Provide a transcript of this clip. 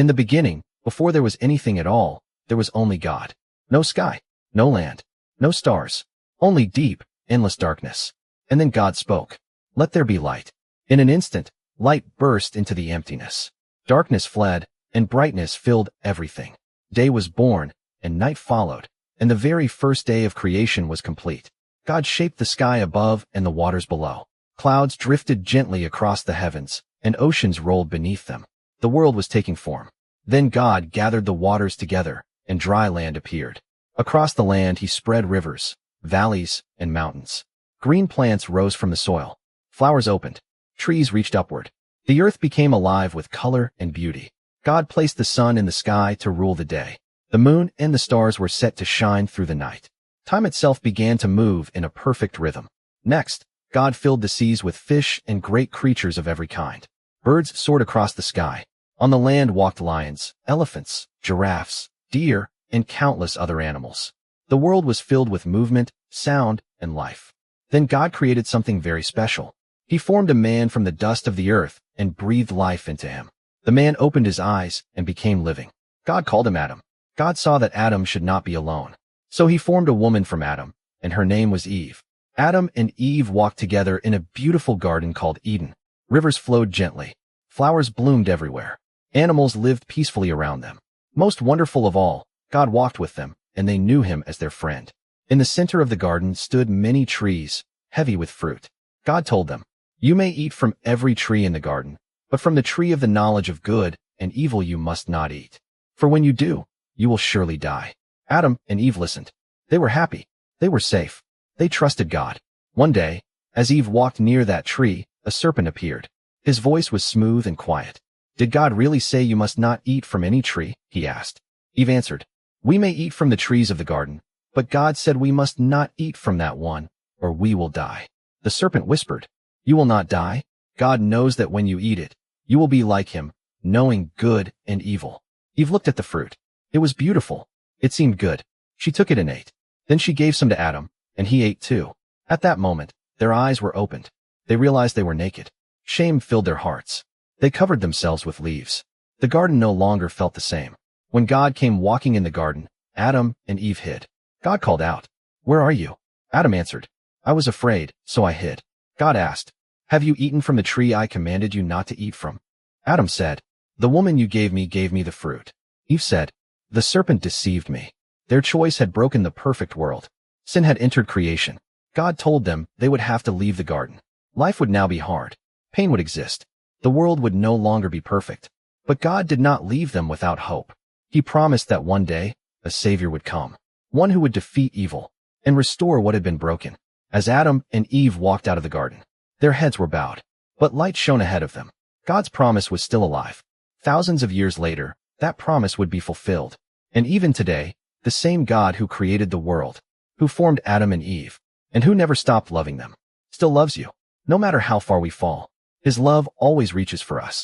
In the beginning, before there was anything at all, there was only God. No sky, no land, no stars, only deep, endless darkness. And then God spoke, "Let there be light." In an instant, light burst into the emptiness. Darkness fled, and brightness filled everything. Day was born, and night followed, and the very first day of creation was complete. God shaped the sky above and the waters below. Clouds drifted gently across the heavens, and oceans rolled beneath them. The world was taking form. Then God gathered the waters together, and dry land appeared. Across the land he spread rivers, valleys, and mountains. Green plants rose from the soil. Flowers opened. Trees reached upward. The earth became alive with color and beauty. God placed the sun in the sky to rule the day. The moon and the stars were set to shine through the night. Time itself began to move in a perfect rhythm. Next, God filled the seas with fish and great creatures of every kind. Birds soared across the sky. On the land walked lions, elephants, giraffes, deer, and countless other animals. The world was filled with movement, sound, and life. Then God created something very special. He formed a man from the dust of the earth and breathed life into him. The man opened his eyes and became living. God called him Adam. God saw that Adam should not be alone. So he formed a woman from Adam, and her name was Eve. Adam and Eve walked together in a beautiful garden called Eden. Rivers flowed gently. Flowers bloomed everywhere. Animals lived peacefully around them. Most wonderful of all, God walked with them, and they knew him as their friend. In the center of the garden stood many trees, heavy with fruit. God told them, "You may eat from every tree in the garden, but from the tree of the knowledge of good and evil you must not eat. For when you do, you will surely die." Adam and Eve listened. They were happy. They were safe. They trusted God. One day, as Eve walked near that tree, a serpent appeared. His voice was smooth and quiet. "Did God really say you must not eat from any tree?" he asked. Eve answered, "We may eat from the trees of the garden, but God said we must not eat from that one, or we will die." The serpent whispered, "You will not die. God knows that when you eat it, you will be like him, knowing good and evil." Eve looked at the fruit. It was beautiful. It seemed good. She took it and ate. Then she gave some to Adam, and he ate too. At that moment, their eyes were opened. They realized they were naked. Shame filled their hearts. They covered themselves with leaves. The garden no longer felt the same. When God came walking in the garden, Adam and Eve hid. God called out, "Where are you?" Adam answered, "I was afraid, so I hid." God asked, "Have you eaten from the tree I commanded you not to eat from?" Adam said, "The woman you gave me the fruit." Eve said, "The serpent deceived me." Their choice had broken the perfect world. Sin had entered creation. God told them they would have to leave the garden. Life would now be hard. Pain would exist. The world would no longer be perfect. But God did not leave them without hope. He promised that one day, a Savior would come, one who would defeat evil and restore what had been broken. As Adam and Eve walked out of the garden, their heads were bowed, but light shone ahead of them. God's promise was still alive. Thousands of years later, that promise would be fulfilled. And even today, the same God who created the world, who formed Adam and Eve, and who never stopped loving them, still loves you. No matter how far we fall, his love always reaches for us.